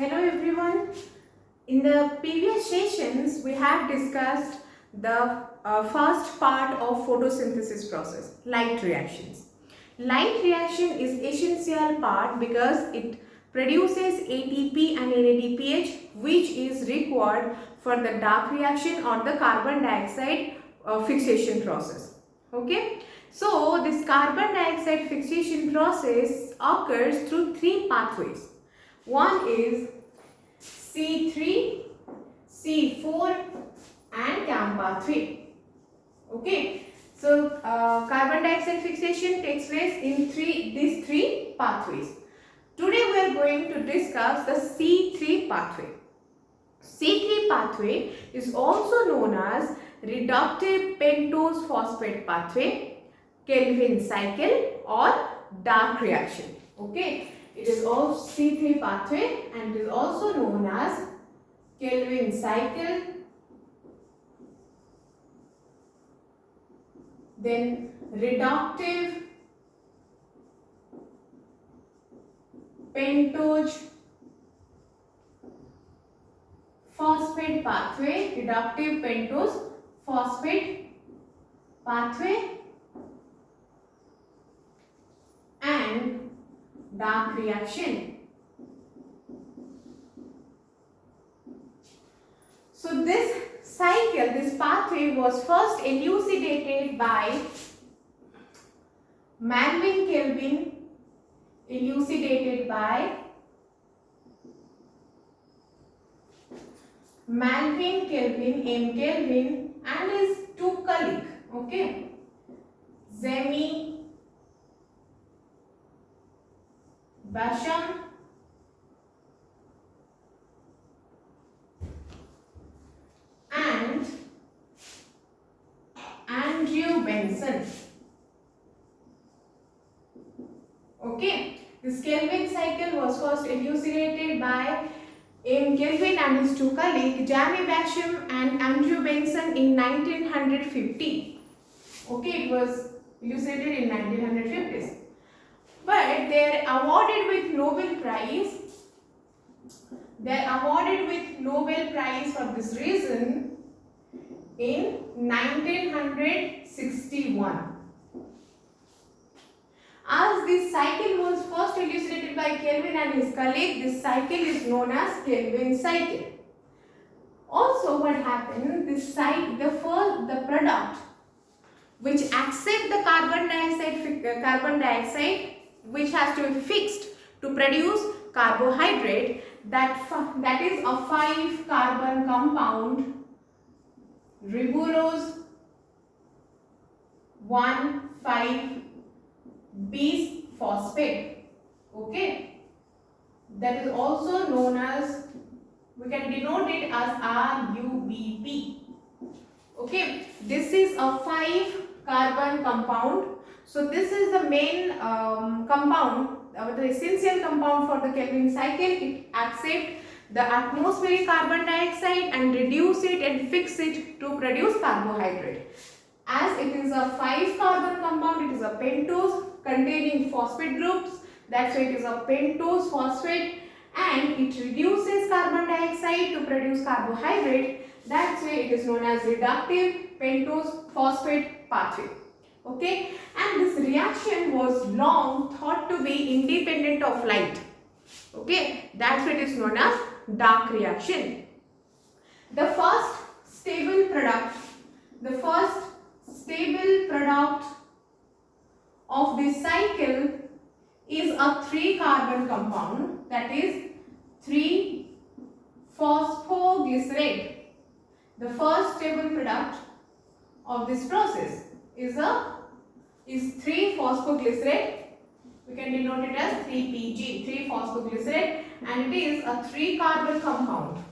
Hello everyone. In the previous sessions, we have discussed the first part of photosynthesis process, light reactions. Light reaction is essential part because it produces ATP and NADPH, which is required for the dark reaction or the carbon dioxide fixation process. Okay. So this carbon dioxide fixation process occurs through three pathways. One is C3, C4 and CAM pathway. Okay. So carbon dioxide fixation takes place in these three pathways. Today we are going to discuss the C3 pathway. C3 pathway is also known as reductive pentose phosphate pathway, Calvin cycle or dark reaction. Okay. It is also C3 pathway and it is also known as Calvin cycle, then reductive pentose phosphate pathway, reductive pentose phosphate pathway and dark reaction. So this cycle, this pathway was first elucidated by Melvin Calvin, M. Calvin and his two colleagues, okay, Bassham and Andrew Bension. Okay, this Calvin cycle was first elucidated by M. Calvin and his two colleagues Bassham and Andrew Bension in 1950. Okay, it was elucidated in 1950s. But they are awarded with Nobel Prize. They are awarded with Nobel Prize for this reason in 1961. As this cycle was first elucidated by Calvin and his colleague, this cycle is known as Calvin cycle. Also, what happened? This the product which accept the carbon dioxide which has to be fixed to produce carbohydrate, that is a 5-carbon compound Ribulose-1 5-bisphosphate. Okay, that is also known as, we can denote it as RUBP. Okay, this is a 5-carbon compound. So this is the main compound, the essential compound for the Calvin cycle. It accepts the atmospheric carbon dioxide and reduce it and fix it to produce carbohydrate. As it is a 5-carbon compound, it is a pentose containing phosphate groups. That's why it is a pentose phosphate, and it reduces carbon dioxide to produce carbohydrate. That's why it is known as reductive pentose phosphate pathway. Okay, and this reaction was long thought to be independent of light. Okay, that's why it is known as dark reaction. The first stable product of this cycle is a 3-carbon compound, that is 3-phosphoglycerate. The first stable product of this process is 3-phosphoglycerate. We can denote it as 3PG, 3-phosphoglycerate, and it is a 3-carbon compound.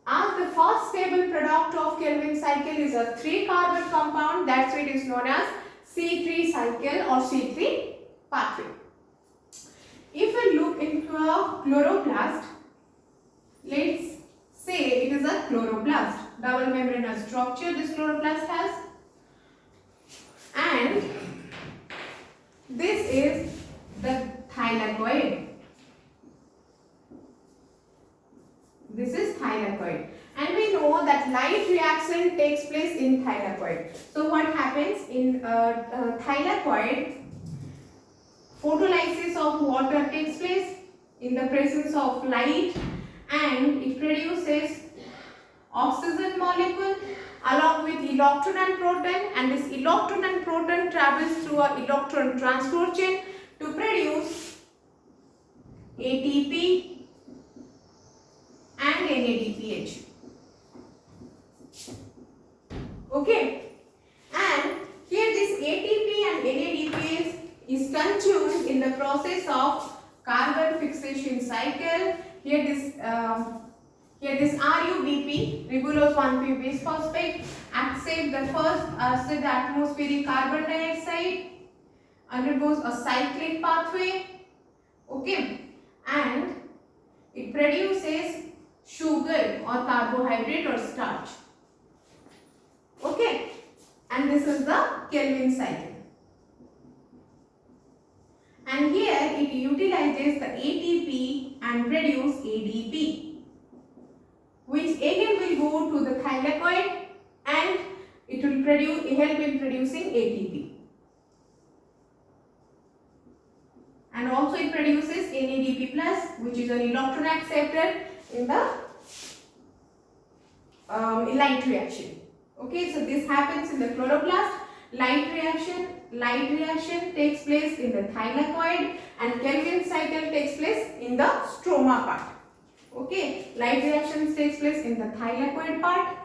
As the first stable product of Calvin cycle is a 3-carbon compound, that's why it is known as C3 cycle or C3 pathway. If we look into a chloroplast, let's say it is a chloroplast, double membranous structure this chloroplast has, and this is the thylakoid. reversal takes place in thylakoid. So what happens in thylakoid? Photolysis of water takes place in the presence of light, and it produces oxygen molecule along with electron and proton, and this electron and proton travels through a electron transport chain to produce ATP and NADPH. Okay, and here this ATP and NADPH is consumed in the process of carbon fixation cycle. Here this RUBP Ribulose-1 bisphosphate accept the first acid atmospheric carbon dioxide, undergoes a cyclic pathway, okay, and it produces sugar or carbohydrate or starch, okay, and this is the Calvin cycle. And here it utilizes the ATP and produce ADP, which again will go to the thylakoid and it will help in producing ATP. And also it produces NADP plus, which is an electron acceptor in the light reaction. Okay, so this happens in the chloroplast. Light reaction takes place in the thylakoid, and Calvin cycle takes place in the stroma part. Okay, light reactions takes place in the thylakoid part.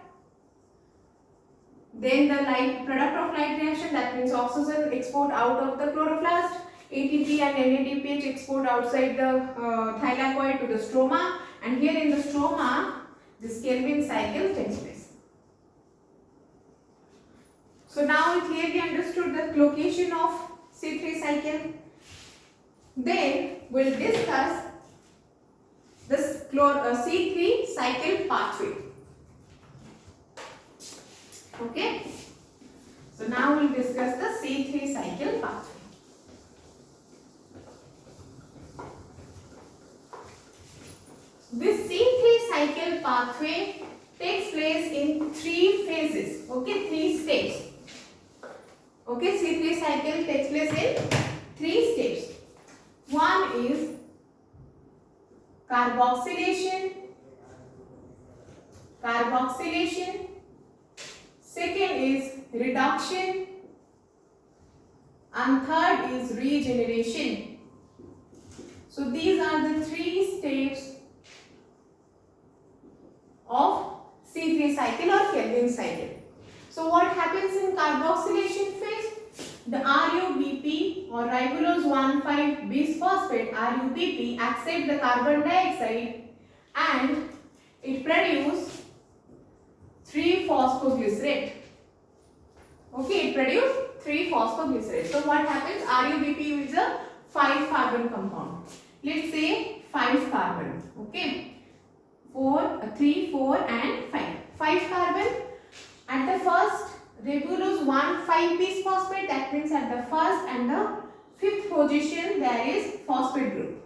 Then the product of light reaction, that means oxygen export out of the chloroplast, ATP and NADPH export outside the thylakoid to the stroma, and here in the stroma this Calvin cycle takes place. So now we clearly understood the location of C3 cycle. Then we will discuss this C3 cycle pathway. Okay. So now we will discuss the C3 cycle pathway. This C3 cycle pathway takes place in 3 phases. Okay, 3 steps. Okay, C3 cycle takes place in 3 steps. One is carboxylation. Second is reduction. And third is regeneration. So these are the 3 steps of C3 cycle or Calvin cycle. So what happens in carboxylation phase? The RUBP or Ribulose-1 bisphosphate RUBP accept the carbon dioxide and it produces 3-phosphoglycerate. Okay, it produces 3-phosphoglycerate. So what happens? RUBP is a 5-carbon compound. Let's say 5 carbon. Okay, 3, 4 and 5. 5 carbon. At the first Ribulose-1 bisphosphate, that means at the first and the 5th position there is phosphate group.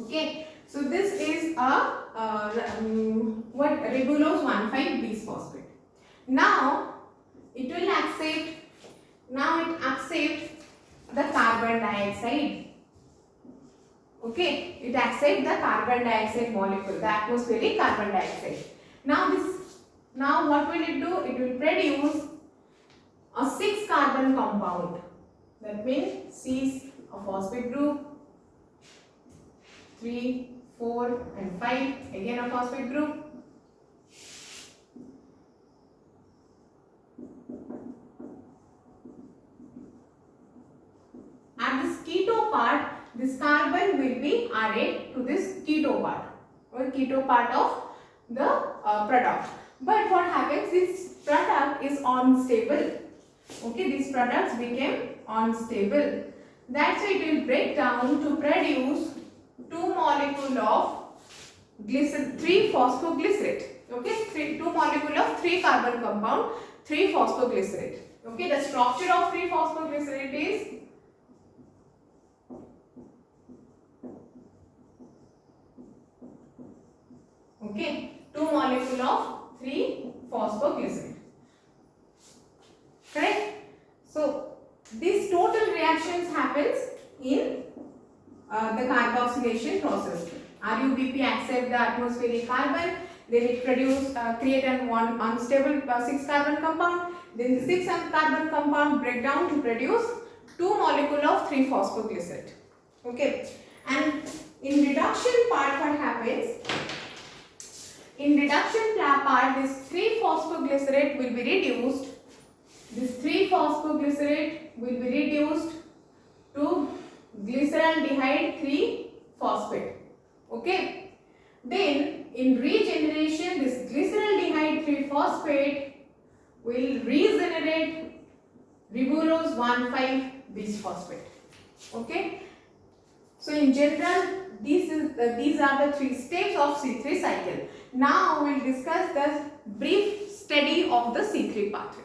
Okay, so this is a Ribulose-1 bisphosphate. Now it accepts the carbon dioxide. Okay, it accepts the carbon dioxide molecule, the atmospheric carbon dioxide. Now what will it do? It will produce a 6-carbon compound. That means C is a phosphate group, 3, 4 and 5, again a phosphate group. At this keto part, this carbon will be added to this keto part or keto part of the product. But what happens? This product is unstable. Okay, these products became unstable. That's why it will break down to produce 2 molecules of 3 phosphoglycerate. Okay, 2 molecule of 3 carbon compound, 3 phosphoglycerate. Okay, the structure of 3 phosphoglycerate is okay, 2 molecule of 3 phosphoglycerate. Correct? So this total reactions happens in the carboxylation process. RUBP accept the atmospheric carbon, then it create one unstable 6 carbon compound, then the 6 carbon compound break down to produce 2 molecule of 3 phosphoglycerate. Okay, and in reduction part what happens? In reduction part, this 3 phosphoglycerate will be reduced. This 3 phosphoglycerate will be reduced to glyceraldehyde 3 phosphate. Okay. Then in regeneration, this glyceraldehyde 3 phosphate will regenerate Ribulose-1 bisphosphate. Okay. So in general, these are the 3 steps of C3 cycle. Now we will discuss the brief study of the C3 pathway.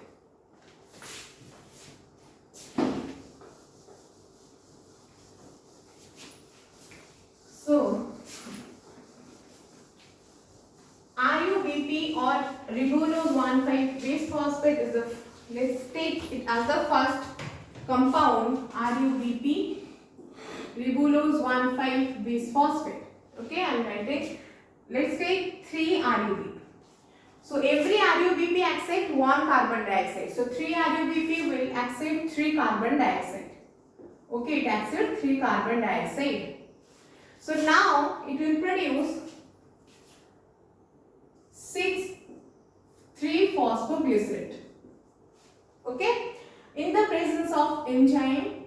So RUBP or Ribulose-1 bisphosphate is the, let's take it as the first compound, RUBP Ribulose-1 bisphosphate. Okay, I am writing. Let's take 3 RUBP. So every RUBP accept 1 carbon dioxide. So 3 RUBP will accept 3 carbon dioxide. Okay, it accepts 3 carbon dioxide. So now it will produce 3 phosphoglycerate. Okay, in the presence of enzyme.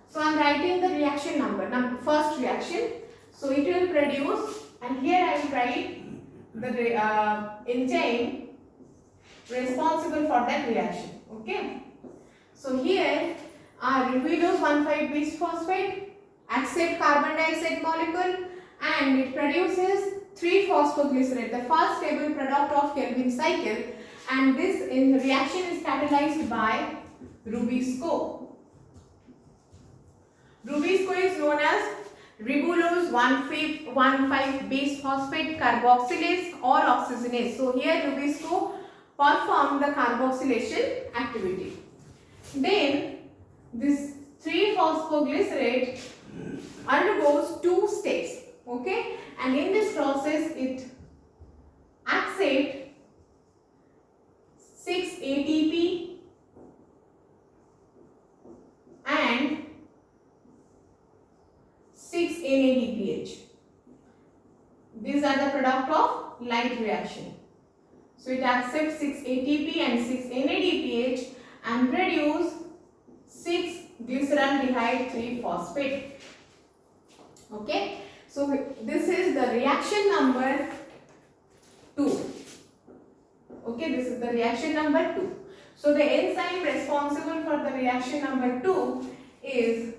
So I am writing the reaction number, first reaction. So it will produce, and here I will write the enzyme responsible for that reaction. Okay. So here our Ribulose-1 bisphosphate accept carbon dioxide molecule and it produces 3 phosphoglycerate, the first stable product of Calvin cycle, and this reaction is catalyzed by RuBisCO. RuBisCO is known as Ribulose-1 bisphosphate carboxylase or oxygenase. So here RuBisCO perform the carboxylation activity. Then this 3 phosphoglycerate undergoes 2 steps. Okay, and in this process it accepts 6 ATP and 6 NADPH. These are the product of light reaction. So it accepts 6 ATP and 6 NADPH and produce 6 glyceraldehyde 3 phosphate. Okay, so this is the reaction number 2. Okay, this is the reaction number 2. So the enzyme responsible for the reaction number 2 is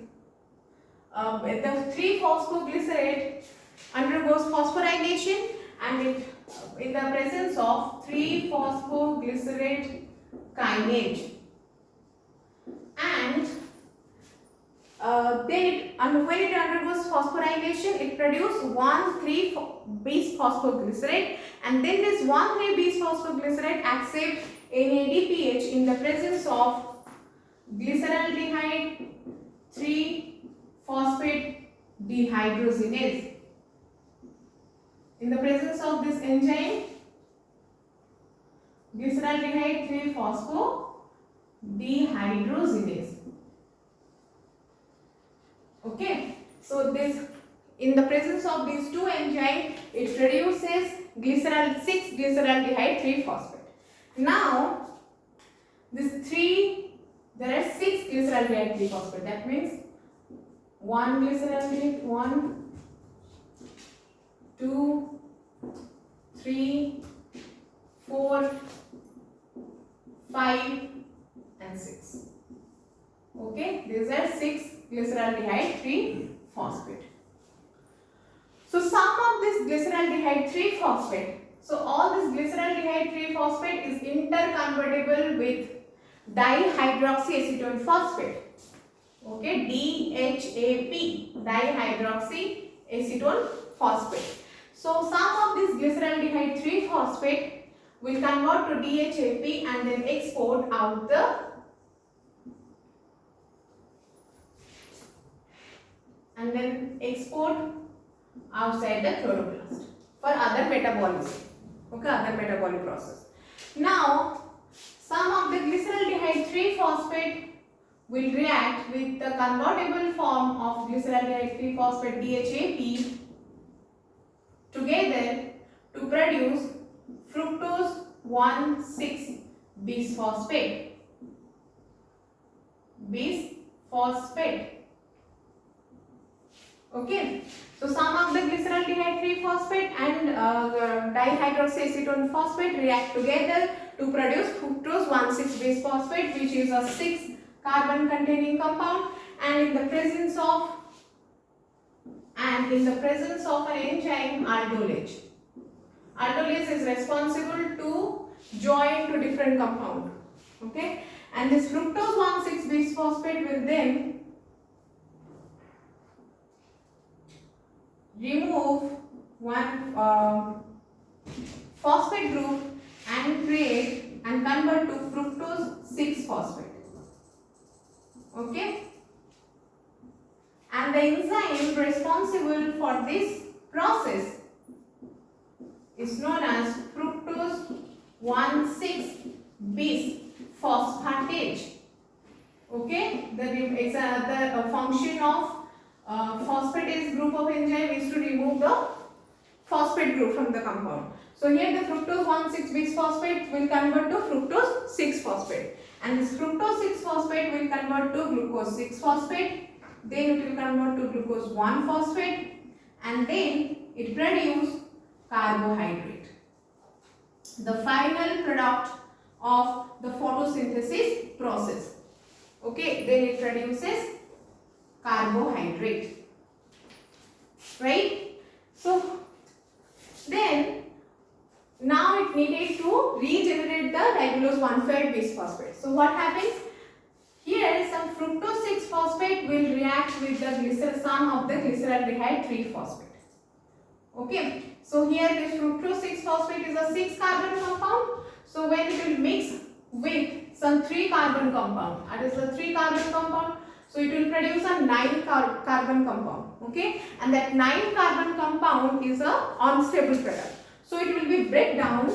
the 3 phosphoglycerate undergoes phosphorylation and it in the presence of 3 phosphoglycerate kinase, and when it undergoes phosphorylation, it produces 1,3 bisphosphoglycerate, and then this 1,3 bisphosphoglycerate accepts NADPH in the presence of glyceraldehyde 3 phosphate dehydrogenase. In the presence of this enzyme, glyceraldehyde 3 phosphodehydrogenase. Okay, so this in the presence of these 2 enzymes, it produces 6 glyceraldehyde 3 phosphate. Now, there are 6 glyceraldehyde 3 phosphate. That means 1 glyceraldehyde, 1, 2, 3, 4, 5 and 6. Okay, these are 6 glyceraldehyde 3 phosphate. So some of this glyceraldehyde 3-phosphate. So all this glyceraldehyde 3-phosphate is interconvertible with dihydroxyacetone phosphate. Okay, DHAP, dihydroxyacetone phosphate. So some of this glyceraldehyde 3-phosphate will convert to DHAP and then export out outside the chloroplast for other metabolism. Okay, other metabolic process. Now, some of the glyceraldehyde 3-phosphate will react with the convertible form of glyceraldehyde 3-phosphate DHAP together to produce fructose 1,6 bisphosphate. Okay, so some of the glyceraldehyde 3-phosphate and dihydroxyacetone phosphate react together to produce fructose 1,6 bisphosphate, which is a 6 carbon containing compound, and in the presence of an enzyme aldolase. Aldolase is responsible to join to different compound. Okay, and this fructose 1,6 bisphosphate will then remove one phosphate group and create and convert to fructose 6-phosphate. Okay, and the enzyme responsible for this process is known as fructose 1,6 bisphosphatase. Okay, it's the function of phosphatase group of enzyme is to remove the phosphate group from the compound. So here the fructose 1,6 bisphosphate will convert to fructose 6-phosphate, and this fructose 6-phosphate will convert to glucose 6-phosphate, then it will convert to glucose 1-phosphate, and then it produces carbohydrate, the final product of the photosynthesis process. Okay, then it produces carbohydrate, right? So then now it needed to regenerate the Ribulose-1 bisphosphate. So what happens? Here some fructose 6-phosphate will react with the some of the glyceraldehyde 3-phosphate. Okay, so here this fructose 6-phosphate is a 6 carbon compound. So when it will mix with some 3 carbon compound, that is the 3 carbon compound, so it will produce a 9 carbon compound. Okay, and that 9 carbon compound is a unstable product. So it will be break down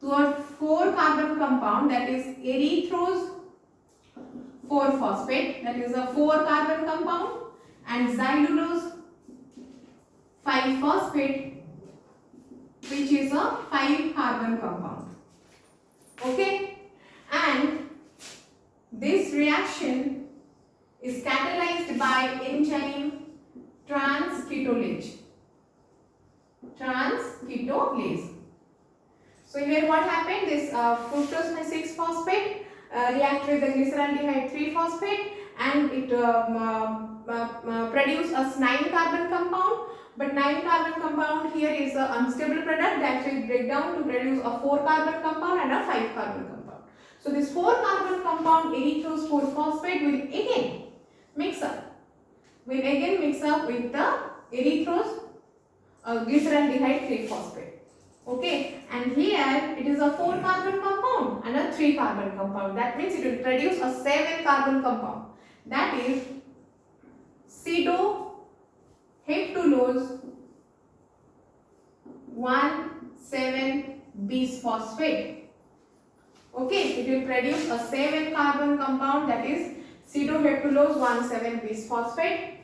to a 4 carbon compound, that is erythrose 4-phosphate, that is a 4 carbon compound, and xylulose 5-phosphate, which is a 5 carbon compound. Okay, and this reaction is catalyzed by enzyme transketolase. So here what happened? This fructose 6-phosphate react with the glyceraldehyde 3-phosphate and it produce a 9 carbon compound. But 9 carbon compound here is an unstable product that will break down to produce a 4 carbon compound and a 5 carbon compound. So this 4 carbon compound erythrose 4-phosphate will again mix up with the erythrose glyceraldehyde 3-phosphate. Okay, and here it is a 4 carbon compound and a 3 carbon compound. That means it will produce a 7 carbon compound. That is pseudoheptulose-1,7 bisphosphate. Okay, it will produce a 7 carbon compound, that is pseudoheptulose-1,7 bisphosphate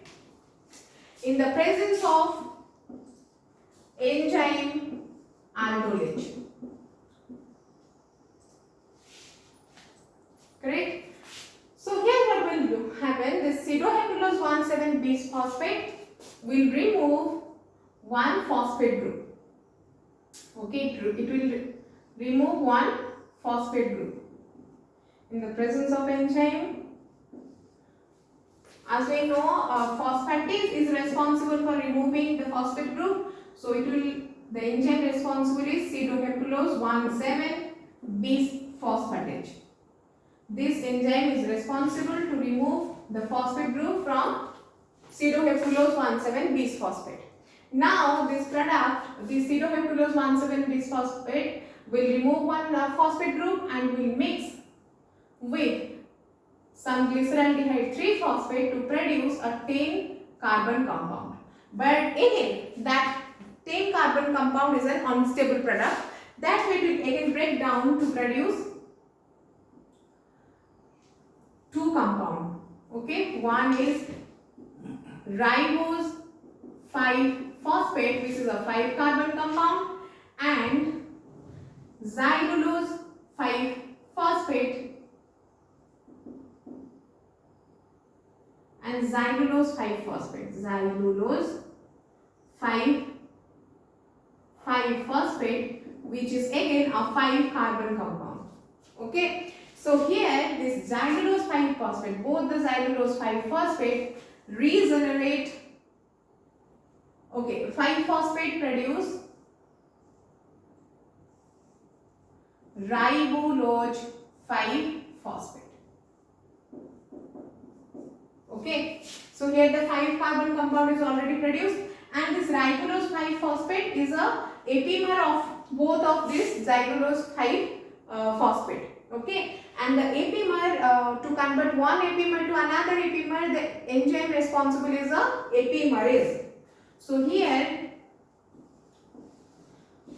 in the presence of enzyme aldolase. Correct? So here what will happen? This pseudoheptulose-1,7 bisphosphate will remove one phosphate group. Okay, it will remove one phosphate group in the presence of enzyme As we know, phosphatase is responsible for removing the phosphate group. So the enzyme responsible is Ribulose-1 bisphosphatase. This enzyme is responsible to remove the phosphate group from Ribulose-1 bisphosphate. Now this product, this Ribulose-1 bisphosphate, will remove one phosphate group and will mix with some glyceraldehyde 3-phosphate to produce a 10-carbon compound. But again, that 10-carbon compound is an unstable product. That way it will again break down to produce 2 compounds. Okay, one is Ribose 5-phosphate, which is a 5-carbon compound, and Xylulose 5-phosphate and Xylulose 5-phosphate. Xylulose 5-phosphate, which is again a 5-carbon compound. Okay, so here this Xylulose 5-phosphate, both the Xylulose 5-phosphate regenerate. Okay, 5-phosphate produce Ribulose 5-phosphate. Okay, so here the 5-carbon compound is already produced, and this Ribulose 5-phosphate is a epimer of both of this Xylulose 5-phosphate. Okay, and the epimer, to convert one epimer to another epimer, the enzyme responsible is a epimerase. So here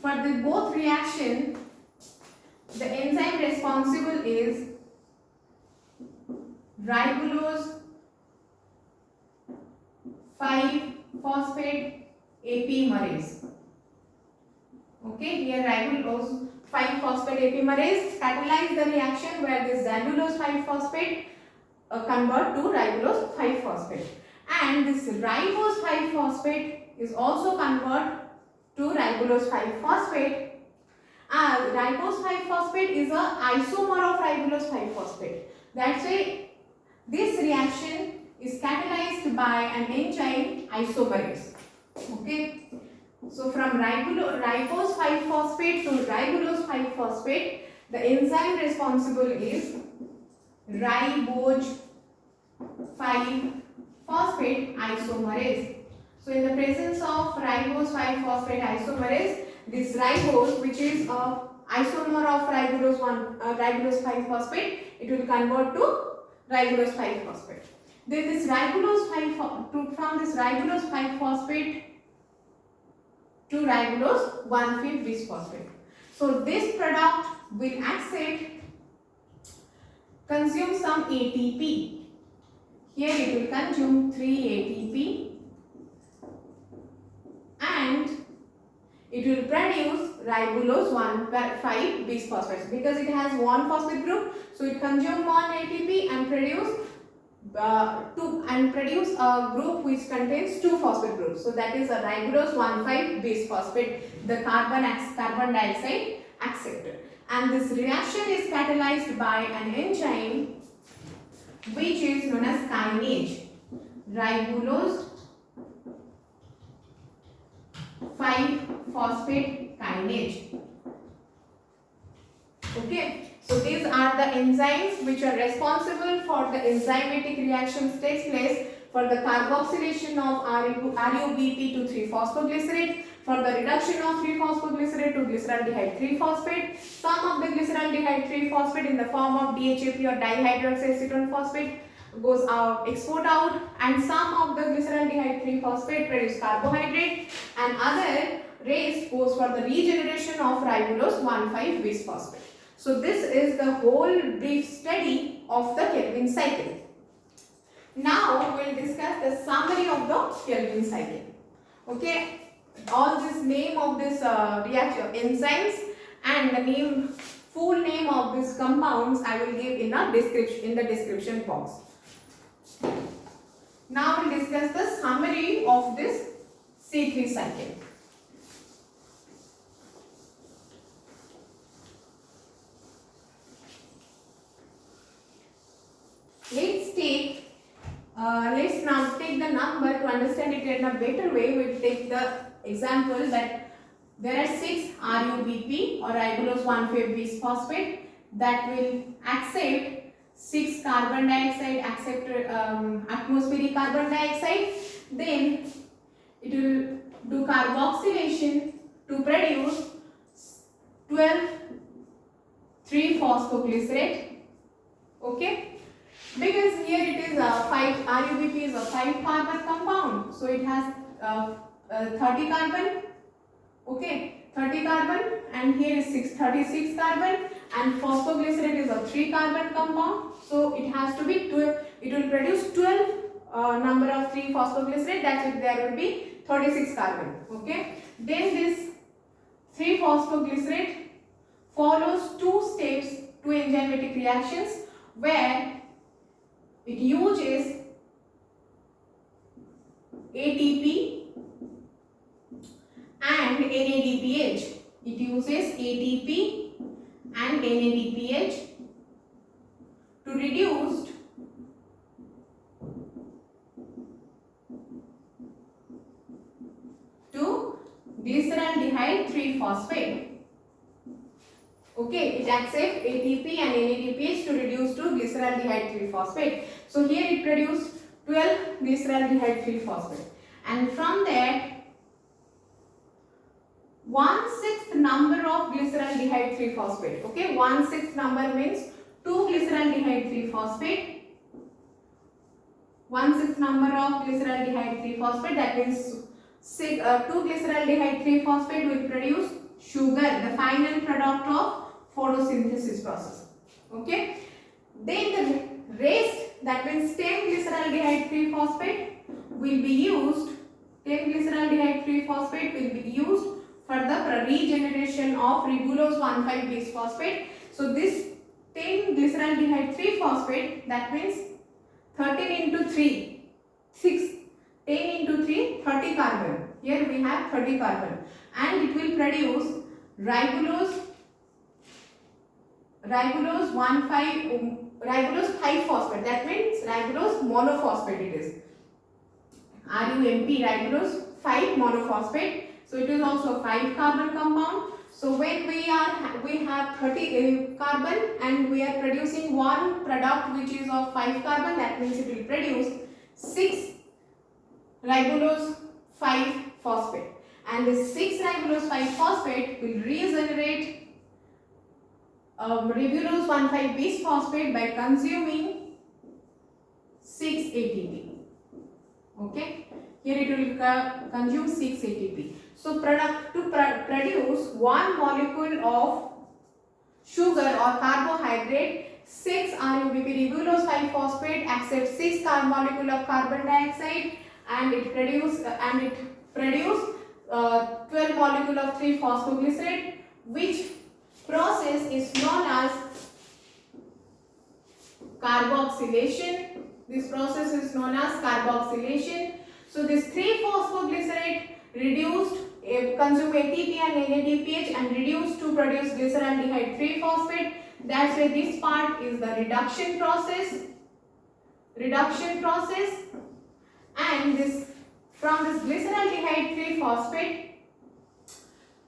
for the both reaction, the enzyme responsible is Ribulose 5-phosphate epimerase. Okay, here Ribulose 5-phosphate epimerase catalyze the reaction where this Xylulose 5-phosphate convert to Ribulose 5-phosphate, and this Ribose 5-phosphate is also convert to Ribulose 5-phosphate. Ribose 5-phosphate is a isomer of Ribulose 5-phosphate. That's why this reaction is catalyzed by an enzyme isomerase. Okay, so from Ribose 5-phosphate to Ribulose 5-phosphate, the enzyme responsible is Ribose 5-phosphate isomerase. So in the presence of Ribose 5-phosphate isomerase, this ribose, which is a isomer of Ribulose 5-phosphate, it will convert to Ribulose 5-phosphate. Then this Ribulose 5 from this Ribulose 5-phosphate to Ribulose 1,5 bisphosphate. So this product will consume some ATP. Here it will consume 3 ATP and it will produce Ribulose 1,5 bisphosphate. Because it has one phosphate group, so it consumes one ATP and produce a group which contains 2 phosphate groups. So that is a Ribulose 1,5 bisphosphate, the carbon dioxide acceptor. And this reaction is catalyzed by an enzyme which is known as kinase, Ribulose 5-phosphate kinase. Okay, so these are the enzymes which are responsible for the enzymatic reactions takes place for the carboxylation of RUBP to 3-phosphoglycerate, for the reduction of 3-phosphoglycerate to glyceraldehyde 3-phosphate, some of the glyceraldehyde 3-phosphate in the form of DHAP or dihydroxy acetone phosphate goes out, export out, and some of the glyceraldehyde 3-phosphate produce carbohydrate, and other rest goes for the regeneration of Ribulose 1,5 bisphosphate. So this is the whole brief study of the Kelvin cycle. Now we will discuss the summary of the Kelvin cycle. Okay, all this name of this reaction enzymes and the full name of these compounds I will give in the description box. Now we will discuss the summary of this C3 cycle. Let's take let's now take the number to understand it in a better way. We'll take the example that there are 6 RUBP or Ribulose-1 bisphosphate that will accept 6 carbon dioxide, atmospheric carbon dioxide. Then it will do carboxylation to produce 12 3-phosphoglycerate. Okay, because here it is a 5 RUBP is a 5 carbon compound, so it has 30 carbon. Okay, 30 carbon, and here is 36 carbon, and phosphoglycerate is a 3 carbon compound, so it has to be 12. It will produce 12 number of 3-phosphoglycerate. That's it, there will be 36 carbon. Okay, then this 3-phosphoglycerate follows 2 steps, 2 enzymatic reactions, where it uses ATP and NADPH. It uses ATP and NADPH to reduce to glyceraldehyde 3-phosphate. Okay, it accepts ATP and NADPH to reduce to glyceraldehyde 3-phosphate. So here it produced 12 glyceraldehyde 3-phosphate, and from that 1/6 number of glyceraldehyde 3-phosphate. Okay, 1/6 number means 2 glyceraldehyde 3-phosphate. 1/6 number of glyceraldehyde 3-phosphate, that means 2 glyceraldehyde 3-phosphate will produce sugar, the final product of photosynthesis process. Okay, then the rest, that means 10 glyceraldehyde 3-phosphate will be used. 10 glyceraldehyde 3-phosphate will be used for the regeneration of Ribulose-1 bisphosphate. So this 10 glyceraldehyde 3-phosphate, that means 13 into 3, 6. 10 into 3, 30 carbon. Here we have 30 carbon, and it will produce Ribulose 5-phosphate. That means Ribulose monophosphate. It is RUMP, Ribulose 5 monophosphate. So it is also 5 carbon compound. So when we have 30 carbon and we are producing one product which is of 5 carbon, that means it will produce 6 Ribulose 5-phosphate, and this 6 Ribulose 5-phosphate will regenerate Ribulose-1 bisphosphate by consuming 6 ATP. Okay, here it will consume 6 ATP. So produce one molecule of sugar or carbohydrate, 6 RUBP Ribulose 5-phosphate accepts 6 molecule of carbon dioxide, and it produce 12 molecule of 3-phosphoglycerate, which process is known as carboxylation. This process is known as carboxylation. So this 3-phosphoglycerate reduced, consume ATP and NADPH and reduced to produce glyceraldehyde 3-phosphate. That's why this part is the reduction process. And this, from this glyceraldehyde 3-phosphate,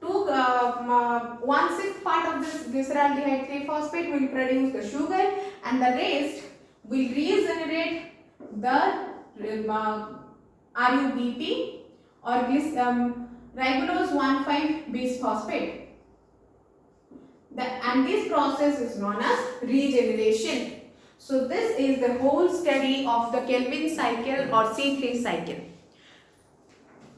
1/6 part of this glyceraldehyde 3-phosphate will produce the sugar, and the rest will regenerate the RUBP or Ribulose-1 bisphosphate. And this process is known as regeneration. So this is the whole study of the Calvin cycle or C3 cycle.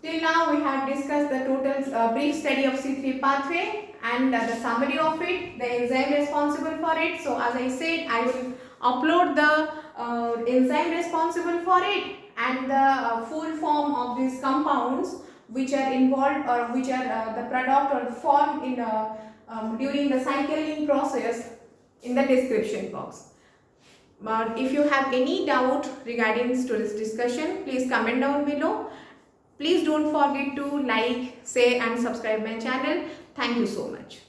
Till now we have discussed the total brief study of C3 pathway and the summary of it, the enzyme responsible for it. So as I said, I will upload the enzyme responsible for it and the full form of these compounds which are involved or which are the product or the form in during the cycling process in the description box. But if you have any doubt regarding today's discussion, please comment down below. Please don't forget to like, share and subscribe my channel. Thank you so much.